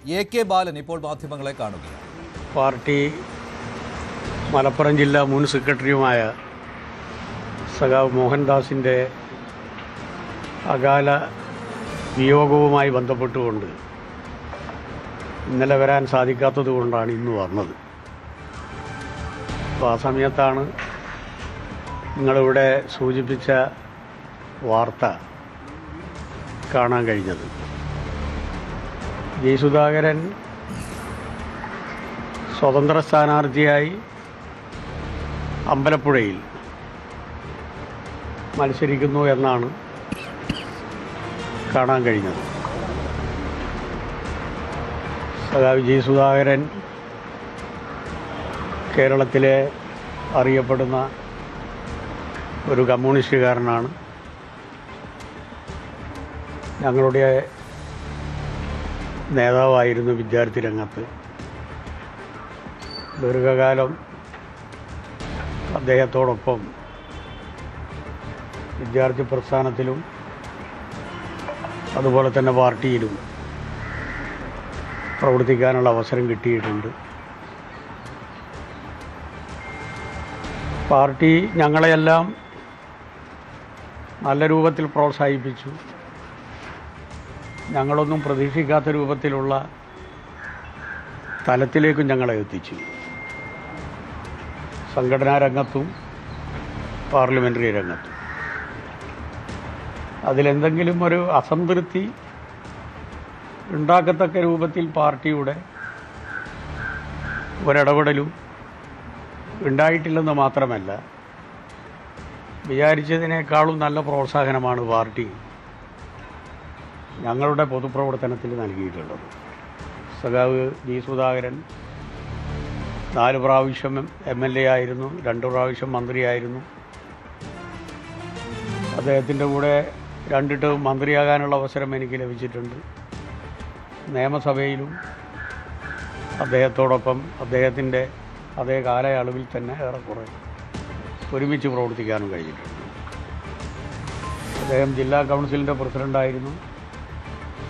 AK ബാലൻ ഇപ്പോൾ മാധ്യമങ്ങളെ കാണുകയാണ്. പാർട്ടി മലപ്പുറം ജില്ലാ മുൻ സെക്രട്ടറിയുമായ സഖാവ് മോഹൻദാസിൻ്റെ അകാല വിയോഗവുമായി ബന്ധപ്പെട്ടുകൊണ്ട് ഇന്നലെ വരാൻ സാധിക്കാത്തത് കൊണ്ടാണ് ഇന്ന് വന്നത്. അപ്പോൾ ആ സമയത്താണ് നിങ്ങളിവിടെ സൂചിപ്പിച്ച വാർത്ത കാണാൻ കഴിഞ്ഞത്. ജി സുധാകരൻ സ്വതന്ത്ര സ്ഥാനാർത്ഥിയായി അമ്പലപ്പുഴയിൽ മത്സരിക്കുന്നു എന്നാണ് കാണാൻ കഴിഞ്ഞത്. സഖാവ് ജി സുധാകരൻ കേരളത്തിലെ അറിയപ്പെടുന്ന ഒരു കമ്മ്യൂണിസ്റ്റുകാരനാണ്. ഞങ്ങളുടെ നേതാവായിരുന്നു വിദ്യാർത്ഥി രംഗത്ത്. ദീർഘകാലം അദ്ദേഹത്തോടൊപ്പം വിദ്യാർത്ഥി പ്രസ്ഥാനത്തിലും അതുപോലെ തന്നെ പാർട്ടിയിലും പ്രവർത്തിക്കാനുള്ള അവസരം കിട്ടിയിട്ടുണ്ട്. പാർട്ടി ഞങ്ങളെയെല്ലാം നല്ല രൂപത്തിൽ പ്രോത്സാഹിപ്പിച്ചു. ഞങ്ങളൊന്നും പ്രതീക്ഷിക്കാത്ത രൂപത്തിലുള്ള തലത്തിലേക്കും ഞങ്ങളെ എത്തിച്ചു. സംഘടനാ രംഗത്തും പാർലമെൻ്ററി രംഗത്തും അതിലെന്തെങ്കിലും ഒരു അസംതൃപ്തി ഉണ്ടാക്കത്തക്ക രൂപത്തിൽ പാർട്ടിയുടെ ഒരിടപെടലും ഉണ്ടായിട്ടില്ലെന്ന് മാത്രമല്ല, വിചാരിച്ചതിനേക്കാളും നല്ല പ്രോത്സാഹനമാണ് പാർട്ടി ഞങ്ങളുടെ പൊതുപ്രവർത്തനത്തിൽ നൽകിയിട്ടുള്ളത്. സഖാവ് ജി സുധാകരൻ 4 പ്രാവശ്യം MLA ആയിരുന്നു, 2 പ്രാവശ്യം മന്ത്രിയായിരുന്നു. അദ്ദേഹത്തിൻ്റെ കൂടെ 2 ടേം മന്ത്രിയാകാനുള്ള അവസരം എനിക്ക് ലഭിച്ചിട്ടുണ്ട്. നിയമസഭയിലും അദ്ദേഹത്തോടൊപ്പം അദ്ദേഹത്തിൻ്റെ അതേ കാലയളവിൽ തന്നെ ഏറെക്കുറെ ഒരുമിച്ച് പ്രവർത്തിക്കാനും കഴിഞ്ഞിട്ടുണ്ട്. അദ്ദേഹം ജില്ലാ കൗൺസിലിൻ്റെ പ്രസിഡൻ്റായിരുന്നു,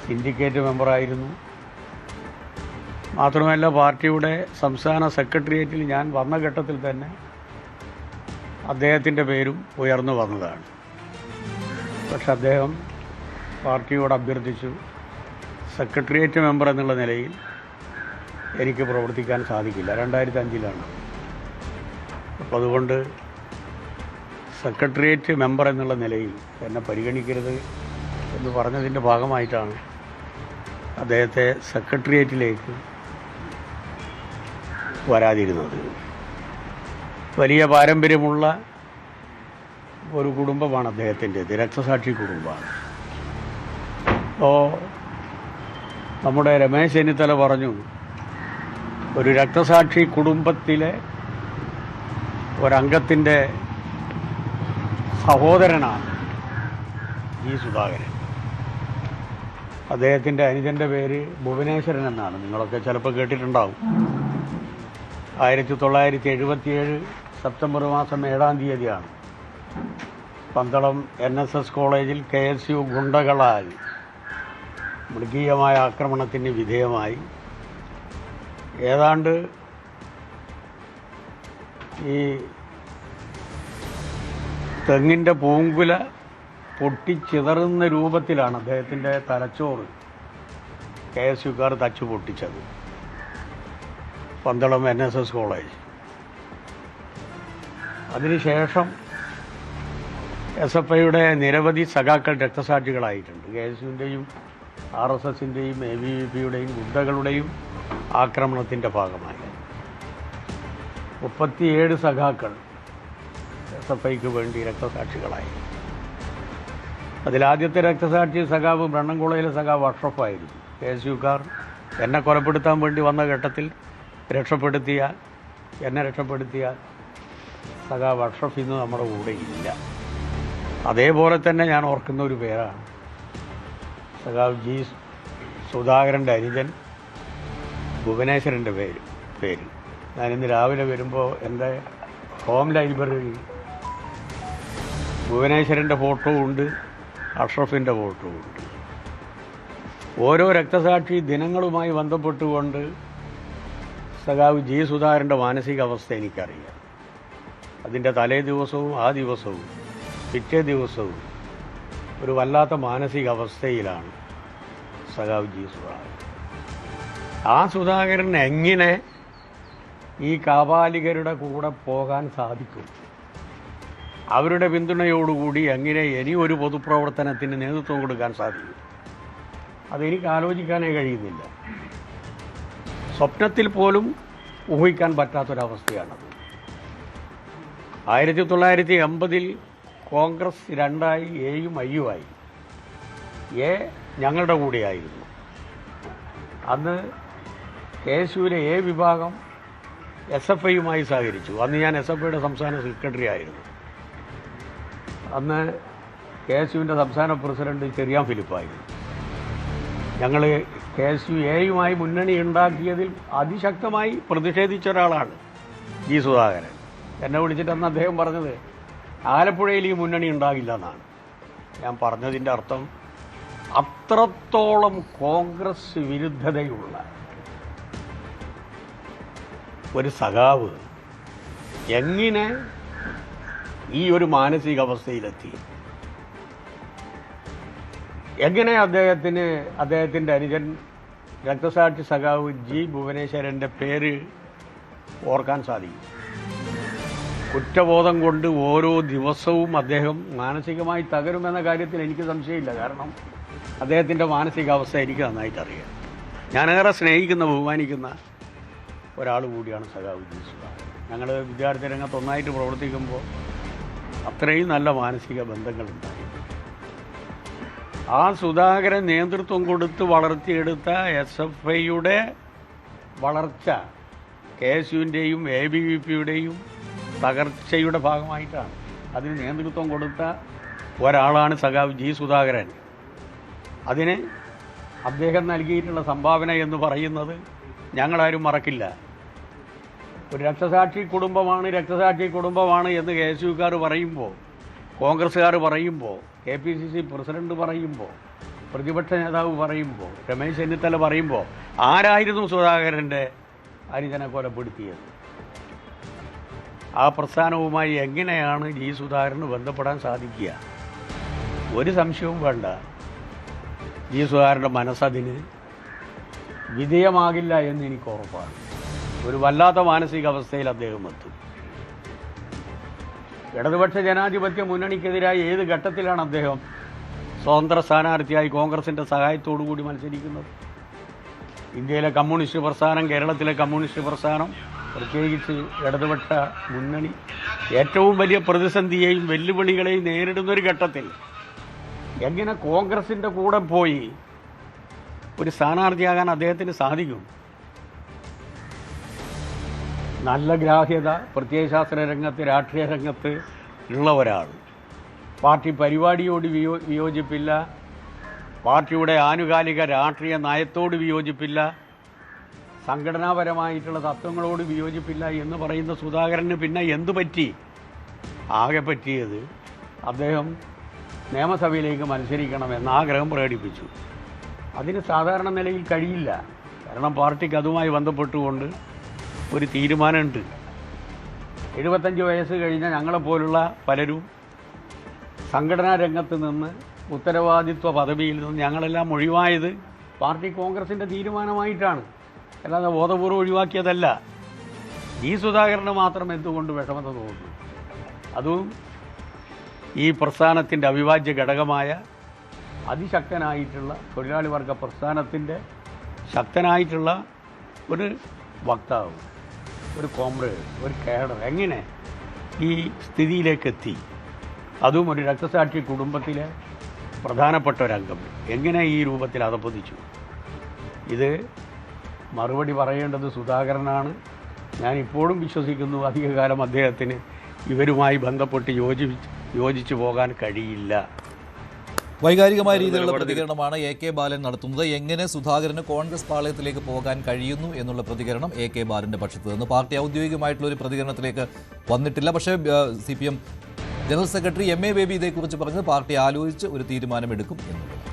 സിൻഡിക്കേറ്റ് മെമ്പറായിരുന്നു. മാത്രമല്ല, പാർട്ടിയുടെ സംസ്ഥാന സെക്രട്ടേറിയറ്റിൽ ഞാൻ വന്ന ഘട്ടത്തിൽ തന്നെ അദ്ദേഹത്തിൻ്റെ പേരും ഉയർന്നു വന്നതാണ്. പക്ഷെ അദ്ദേഹം പാർട്ടിയോട് അഭ്യർത്ഥിച്ചു, സെക്രട്ടേറിയറ്റ് മെമ്പർ എന്നുള്ള നിലയിൽ എനിക്ക് പ്രവർത്തിക്കാൻ സാധിക്കില്ല. 2005 അപ്പോൾ അതുകൊണ്ട് സെക്രട്ടേറിയറ്റ് മെമ്പർ എന്നുള്ള നിലയിൽ എന്നെ പരിഗണിക്കരുത് എന്ന് പറഞ്ഞതിൻ്റെ ഭാഗമായിട്ടാണ് അദ്ദേഹത്തെ സെക്രട്ടേറിയറ്റിലേക്ക് വരാതിരുന്നത്. വലിയ പാരമ്പര്യമുള്ള ഒരു കുടുംബമാണ് അദ്ദേഹത്തിൻ്റേത്, രക്തസാക്ഷി കുടുംബമാണ്. അപ്പോൾ നമ്മുടെ രമേശ് ചെന്നിത്തല പറഞ്ഞു, ഒരു രക്തസാക്ഷി കുടുംബത്തിലെ ഒരംഗത്തിൻ്റെ സഹോദരനാണ് ജി സുധാകരൻ. അദ്ദേഹത്തിൻ്റെ അനുജൻ്റെ പേര് ഭുവനേശ്വരൻ എന്നാണ്. നിങ്ങളൊക്കെ ചിലപ്പോൾ കേട്ടിട്ടുണ്ടാവും. 1977 സെപ്റ്റംബർ മാസം 7-ാം തീയതിയാണ് പന്തളം NSS കോളേജിൽ KSU ഗുണ്ടകളാൽ മൃഗീയമായ ആക്രമണത്തിന് വിധേയമായി ഏതാണ്ട് ഈ തെങ്ങിൻ്റെ പൂങ്കുല പൊട്ടിച്ചിതറുന്ന രൂപത്തിലാണ് അദ്ദേഹത്തിൻ്റെ തലച്ചോറ് KSUക്കാർ തച്ചു പൊട്ടിച്ചത്. Pandalam NSS college. അതിനുശേഷം SFIയുടെ നിരവധി സഖാക്കൾ രക്തസാക്ഷികളായിട്ടുണ്ട്. KSUവിൻ്റെയും RSSൻ്റെയും ABVPയുടെയും ഗുണ്ടകളുടെയും ആക്രമണത്തിൻ്റെ ഭാഗമായി 37 സഖാക്കൾ SFIക്ക് വേണ്ടി രക്തസാക്ഷികളായി. അതിലാദ്യത്തെ രക്തസാക്ഷി സഖാവ് ബ്രണ്ണൻകുളയിലെ സഖാവ് അഷ്റഫായിരുന്നു. KSUക്കാർ എന്നെ കൊലപ്പെടുത്താൻ വേണ്ടി വന്ന ഘട്ടത്തിൽ എന്നെ രക്ഷപ്പെടുത്തിയ സഖാവ് അഷ്റഫ് ഇന്ന് നമ്മുടെ കൂടെ ഇല്ല. അതേപോലെ തന്നെ ഞാൻ ഓർക്കുന്ന ഒരു പേരാണ് സഖാവ് ജി സുധാകരൻ്റെ അനുജൻ ഭുവനേശ്വരൻ്റെ പേര്. ഞാനിന്ന് രാവിലെ വരുമ്പോൾ എൻ്റെ ഹോം ലൈബ്രറിയിൽ ഭുവനേശ്വരൻ്റെ ഫോട്ടോ ഉണ്ട്, അഷ്റഫിൻ്റെ ഫോട്ടോ ഉണ്ട്. ഓരോ രക്തസാക്ഷി ദിനങ്ങളുമായി ബന്ധപ്പെട്ടുകൊണ്ട് സഖാവ് ജി സുധാകരൻ്റെ മാനസികാവസ്ഥ എനിക്കറിയാം. അതിൻ്റെ തലേ ദിവസവും ആ ദിവസവും പിറ്റേ ദിവസവും ഒരു വല്ലാത്ത മാനസികാവസ്ഥയിലാണ് സഖാവ് ജി സുധാകരൻ. ആ സുധാകരൻ എങ്ങനെ ഈ കാപാലികരുടെ കൂടെ പോകാൻ സാധിക്കും? അവരുടെ പിന്തുണയോടുകൂടി എങ്ങനെ ഇനി ഒരു പൊതുപ്രവർത്തനത്തിന് നേതൃത്വം കൊടുക്കാൻ സാധിക്കും? അതെനിക്ക് ആലോചിക്കാനേ കഴിയുന്നില്ല. സ്വപ്നത്തിൽ പോലും ഊഹിക്കാൻ പറ്റാത്തൊരവസ്ഥയാണത്. 1980 കോൺഗ്രസ് രണ്ടായി, എയും ഐയുമായി. എ ഞങ്ങളുടെ കൂടെയായിരുന്നു. അന്ന് KSUവിലെ എ വിഭാഗം SFIയുമായി സഹകരിച്ചു. അന്ന് ഞാൻ SFIയുടെ സംസ്ഥാന സെക്രട്ടറി ആയിരുന്നു. അന്ന് KSUവിൻ്റെ സംസ്ഥാന പ്രസിഡന്റ് ചെറിയാൻ ഫിലിപ്പായിരുന്നു. ഞങ്ങൾ KSU എയുമായി മുന്നണി ഉണ്ടാക്കിയതിൽ അതിശക്തമായി പ്രതിഷേധിച്ച ഒരാളാണ് ജി സുധാകരൻ. എന്നെ വിളിച്ചിട്ട് അന്ന് അദ്ദേഹം പറഞ്ഞത് ആലപ്പുഴയിൽ ഈ മുന്നണി ഉണ്ടാകില്ല എന്നാണ്. ഞാൻ പറഞ്ഞതിൻ്റെ അർത്ഥം അത്രത്തോളം കോൺഗ്രസ് വിരുദ്ധതയുള്ള ഒരു സഖാവ് എങ്ങനെ ഈ ഒരു മാനസികാവസ്ഥയിലെത്തി? എങ്ങനെ അദ്ദേഹത്തിൻ്റെ അനുജൻ രക്തസാക്ഷി സഖാവ് ജി ഭുവനേശ്വരൻ്റെ പേര് ഓർക്കാൻ സാധിക്കും? കുറ്റബോധം കൊണ്ട് ഓരോ ദിവസവും അദ്ദേഹം മാനസികമായി തകരുമെന്ന കാര്യത്തിൽ എനിക്ക് സംശയമില്ല. കാരണം അദ്ദേഹത്തിൻ്റെ മാനസികാവസ്ഥ എനിക്ക് നന്നായിട്ടറിയാം. ഞാനേറെ സ്നേഹിക്കുന്ന ബഹുമാനിക്കുന്ന ഒരാൾ കൂടിയാണ് സഖാവ് ജി സുധാകരൻ. ഞങ്ങൾ വിദ്യാർത്ഥി രംഗത്ത് ഒന്നായിട്ട് പ്രവർത്തിക്കുമ്പോൾ അത്രയും നല്ല മാനസിക ബന്ധങ്ങളുണ്ടായി. ആ സുധാകരൻ നേതൃത്വം കൊടുത്ത് വളർത്തിയെടുത്ത SFIയുടെ വളർച്ച KSUവിൻ്റെയും ABVPയുടെയും തകർച്ചയുടെ ഭാഗമായിട്ടാണ്. അതിന് നേതൃത്വം കൊടുത്ത ഒരാളാണ് സഖാവ് ജി സുധാകരൻ. അതിന് അദ്ദേഹം നൽകിയിട്ടുള്ള സംഭാവന എന്ന് പറയുന്നത് ഞങ്ങളാരും മറക്കില്ല. ഒരു രക്തസാക്ഷി കുടുംബമാണ് എന്ന് KSUക്കാർ പറയുമ്പോൾ, കോൺഗ്രസ്സുകാർ പറയുമ്പോൾ, KPCC പ്രസിഡന്റ് പറയുമ്പോൾ, പ്രതിപക്ഷ നേതാവ് പറയുമ്പോൾ, രമേശ് ചെന്നിത്തല പറയുമ്പോൾ ആരായിരുന്നു സുധാകരൻ്റെ അനുജനെ കൊലപ്പെടുത്തിയത്? ആ പ്രസ്ഥാനവുമായി എങ്ങനെയാണ് ജി സുധാകരന് ബന്ധപ്പെടാൻ സാധിക്കുക? ഒരു സംശയവും വേണ്ട, ജി സുധാകരൻ്റെ മനസ്സതിന് വിധേയമാകില്ല എന്ന് എനിക്ക് ഉറപ്പാണ്. ഒരു വല്ലാത്ത മാനസികാവസ്ഥയിൽ അദ്ദേഹം എത്തും. ഇടതുപക്ഷ ജനാധിപത്യ മുന്നണിക്കെതിരായി ഏത് ഘട്ടത്തിലാണ് അദ്ദേഹം സ്വതന്ത്ര സ്ഥാനാർത്ഥിയായി കോൺഗ്രസിൻ്റെ സഹായത്തോടു കൂടി മത്സരിക്കുന്നത്? ഇന്ത്യയിലെ കമ്മ്യൂണിസ്റ്റ് പ്രസ്ഥാനം, കേരളത്തിലെ കമ്മ്യൂണിസ്റ്റ് പ്രസ്ഥാനം, പ്രത്യേകിച്ച് ഇടതുപക്ഷ മുന്നണി ഏറ്റവും വലിയ പ്രതിസന്ധിയെയും വെല്ലുവിളികളെയും നേരിടുന്നൊരു ഘട്ടത്തിൽ എങ്ങനെ കോൺഗ്രസിൻ്റെ കൂടെ പോയി ഒരു സ്ഥാനാർത്ഥിയാകാൻ അദ്ദേഹത്തിന് സാധിക്കും? നല്ല ഗ്രാഹ്യത പ്രത്യയശാസ്ത്ര രംഗത്ത്, രാഷ്ട്രീയ രംഗത്ത് ഉള്ള ഒരാൾ. പാർട്ടി പരിപാടിയോട് വിയോജിപ്പില്ല, പാർട്ടിയുടെ ആനുകാലിക രാഷ്ട്രീയ നയത്തോട് വിയോജിപ്പില്ല, സംഘടനാപരമായിട്ടുള്ള തത്വങ്ങളോട് വിയോജിപ്പില്ല എന്ന് പറയുന്ന സുധാകരന് പിന്നെ എന്തു പറ്റി? ആകെ പറ്റിയത് അദ്ദേഹം നിയമസഭയിലേക്ക് മത്സരിക്കണമെന്ന് ആഗ്രഹം പ്രകടിപ്പിച്ചു. അതിന് സാധാരണ നിലയിൽ കഴിയില്ല. കാരണം പാർട്ടിക്ക് അതുമായി ബന്ധപ്പെട്ടുകൊണ്ട് ഒരു തീരുമാനമുണ്ട്. 75 വയസ്സ് കഴിഞ്ഞ ഞങ്ങളെപ്പോലുള്ള പലരും സംഘടനാ രംഗത്ത് നിന്ന്, ഉത്തരവാദിത്വ പദവിയിൽ നിന്ന് ഞങ്ങളെല്ലാം ഒഴിവായത് പാർട്ടി കോൺഗ്രസിൻ്റെ തീരുമാനമായിട്ടാണ്, അല്ലാതെ ബോധപൂർവ്വം ഒഴിവാക്കിയതല്ല. ജി സുധാകരന് മാത്രം എന്തുകൊണ്ട് വിഷമത തോന്നുന്നു? അതും ഈ പ്രസ്ഥാനത്തിൻ്റെ അവിഭാജ്യ ഘടകമായ അതിശക്തനായിട്ടുള്ള തൊഴിലാളി വർഗ പ്രസ്ഥാനത്തിൻ്റെ ശക്തനായിട്ടുള്ള ഒരു വക്താവ്, ഒരു കോമ്രേഡ്, ഒരു കേഡർ എങ്ങനെ ഈ സ്ഥിതിയിലേക്കെത്തി? അതും ഒരു രക്തസാക്ഷി കുടുംബത്തിലെ പ്രധാനപ്പെട്ട ഒരംഗം എങ്ങനെ ഈ രൂപത്തിൽ അധപ്പതിച്ചു? ഇത് മറുപടി പറയേണ്ടത് സുധാകരനാണ്. ഞാൻ ഇപ്പോഴും വിശ്വസിക്കുന്നു അധികകാലം അദ്ദേഹത്തിന് ഇവരുമായി ബന്ധപ്പെട്ട് യോജിച്ചു പോകാൻ കഴിയില്ല. വൈകാരികമായ രീതിയിലുള്ള പ്രതികരണമാണ് AK ബാലൻ നടത്തുന്നത്. എങ്ങനെ സുധാകരന് കോൺഗ്രസ് പാളയത്തിലേക്ക് പോകാൻ കഴിയുന്നു എന്നുള്ള പ്രതികരണം AK ബാലന്റെ പക്ഷത്ത് നിന്ന്. പാർട്ടി ഔദ്യോഗികമായിട്ടുള്ള ഒരു പ്രതികരണത്തിലേക്ക് വന്നിട്ടില്ല. പക്ഷേ CPM general secretary MA baby ഇതേക്കുറിച്ച് പറഞ്ഞത് പാർട്ടി ആലോചിച്ച് ഒരു തീരുമാനമെടുക്കും എന്നുള്ളത്.